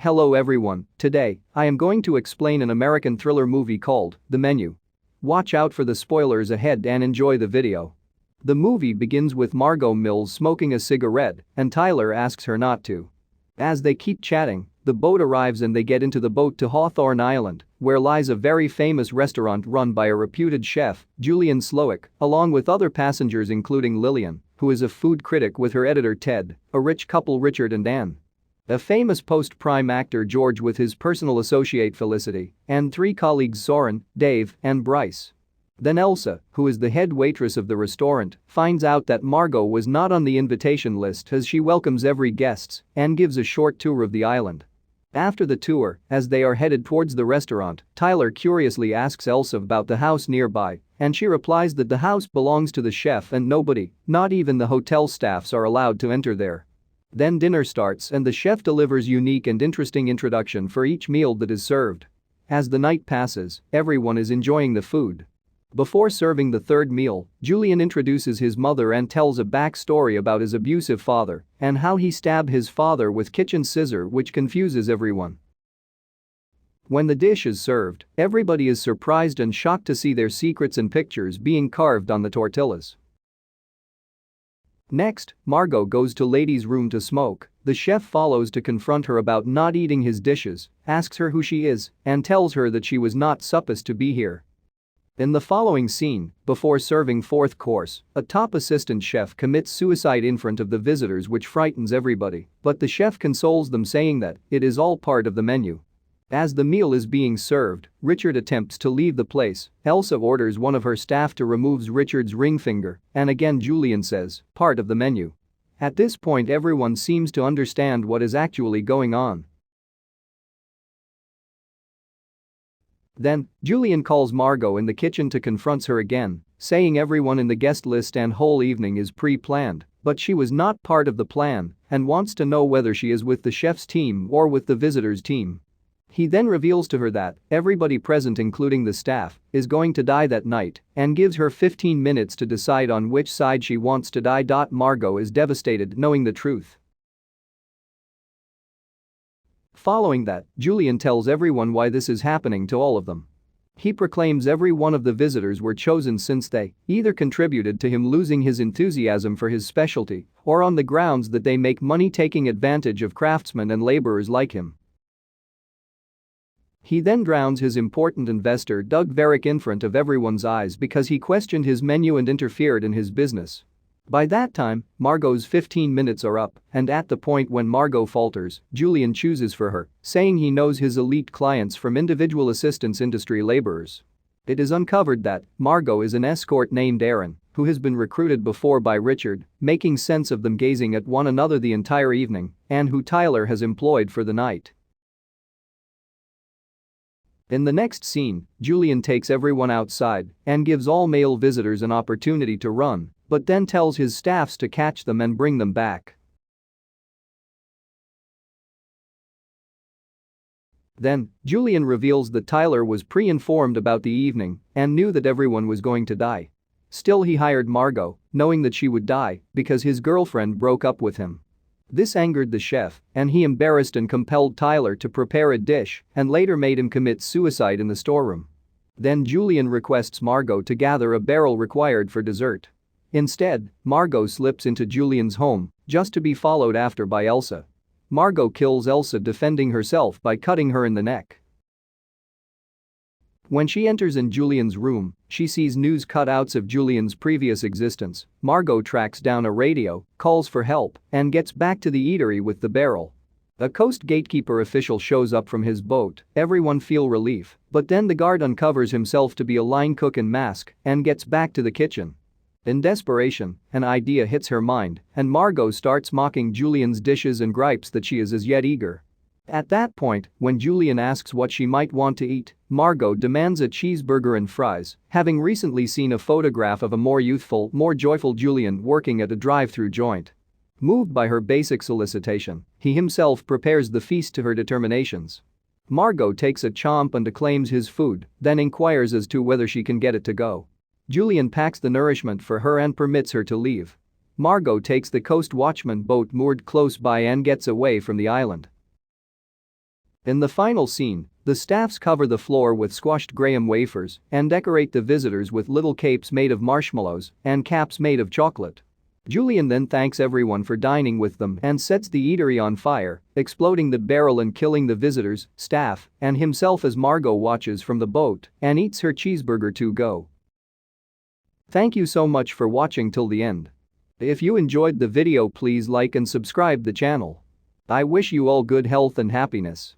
Hello everyone, today, I am going to explain an American thriller movie called The Menu. Watch out for the spoilers ahead and enjoy the video. The movie begins with Margot Mills smoking a cigarette and Tyler asks her not to. As they keep chatting, the boat arrives and they get into the boat to Hawthorne Island, where lies a very famous restaurant run by a reputed chef, Julian Slowick, along with other passengers including Lillian, who is a food critic with her editor Ted, a rich couple Richard and Anne, a famous post-prime actor George with his personal associate Felicity, and three colleagues Soren, Dave, and Bryce. Then Elsa, who is the head waitress of the restaurant, finds out that Margot was not on the invitation list as she welcomes every guest and gives a short tour of the island. After the tour, as they are headed towards the restaurant, Tyler curiously asks Elsa about the house nearby, and she replies that the house belongs to the chef and nobody, not even the hotel staffs, are allowed to enter there. Then dinner starts and the chef delivers unique and interesting introduction for each meal that is served. As the night passes, everyone is enjoying the food. Before serving the third meal, Julian introduces his mother and tells a backstory about his abusive father and how he stabbed his father with kitchen scissors, which confuses everyone. When the dish is served, everybody is surprised and shocked to see their secrets and pictures being carved on the tortillas. Next, Margot goes to Lady's room to smoke. The chef follows to confront her about not eating his dishes, asks her who she is, and tells her that she was not supposed to be here. In the following scene, before serving fourth course, a top assistant chef commits suicide in front of the visitors, which frightens everybody, but the chef consoles them saying that it is all part of the menu. As the meal is being served, Richard attempts to leave the place. Elsa orders one of her staff to remove Richard's ring finger, and again Julian says, part of the menu. At this point everyone seems to understand what is actually going on. Then, Julian calls Margot in the kitchen to confront her again, saying everyone in the guest list and whole evening is pre-planned, but she was not part of the plan and wants to know whether she is with the chef's team or with the visitors' team. He then reveals to her that everybody present, including the staff, is going to die that night and gives her 15 minutes to decide on which side she wants to die. Margot is devastated knowing the truth. Following that, Julian tells everyone why this is happening to all of them. He proclaims every one of the visitors were chosen since they either contributed to him losing his enthusiasm for his specialty or on the grounds that they make money taking advantage of craftsmen and laborers like him. He then drowns his important investor Doug Varick in front of everyone's eyes because he questioned his menu and interfered in his business. By that time, Margot's 15 minutes are up, and at the point when Margot falters, Julian chooses for her, saying he knows his elite clients from individual assistance industry laborers. It is uncovered that Margot is an escort named Erin, who has been recruited before by Richard, making sense of them gazing at one another the entire evening, and who Tyler has employed for the night. In the next scene, Julian takes everyone outside and gives all male visitors an opportunity to run, but then tells his staffs to catch them and bring them back. Then, Julian reveals that Tyler was pre-informed about the evening and knew that everyone was going to die. Still, he hired Margot, knowing that she would die because his girlfriend broke up with him. This angered the chef, and he embarrassed and compelled Tyler to prepare a dish and later made him commit suicide in the storeroom. Then Julian requests Margot to gather a barrel required for dessert. Instead, Margot slips into Julian's home, just to be followed after by Elsa. Margot kills Elsa, defending herself by cutting her in the neck. When she enters in Julian's room, she sees news cutouts of Julian's previous existence. Margot tracks down a radio, calls for help, and gets back to the eatery with the barrel. A coast gatekeeper official shows up from his boat. Everyone feel relief, but then the guard uncovers himself to be a line cook in mask and gets back to the kitchen. In desperation, an idea hits her mind, and Margot starts mocking Julian's dishes and gripes that she is as yet eager. At that point, when Julian asks what she might want to eat, Margot demands a cheeseburger and fries, having recently seen a photograph of a more youthful, more joyful Julian working at a drive-through joint. Moved by her basic solicitation, he himself prepares the feast to her determinations. Margot takes a chomp and acclaims his food, then inquires as to whether she can get it to go. Julian packs the nourishment for her and permits her to leave. Margot takes the coast watchman boat moored close by and gets away from the island. In the final scene, the staffs cover the floor with squashed graham wafers and decorate the visitors with little capes made of marshmallows and caps made of chocolate. Julian then thanks everyone for dining with them and sets the eatery on fire, exploding the barrel and killing the visitors, staff, and himself as Margot watches from the boat and eats her cheeseburger to go. Thank you so much for watching till the end. If you enjoyed the video, please like and subscribe the channel. I wish you all good health and happiness.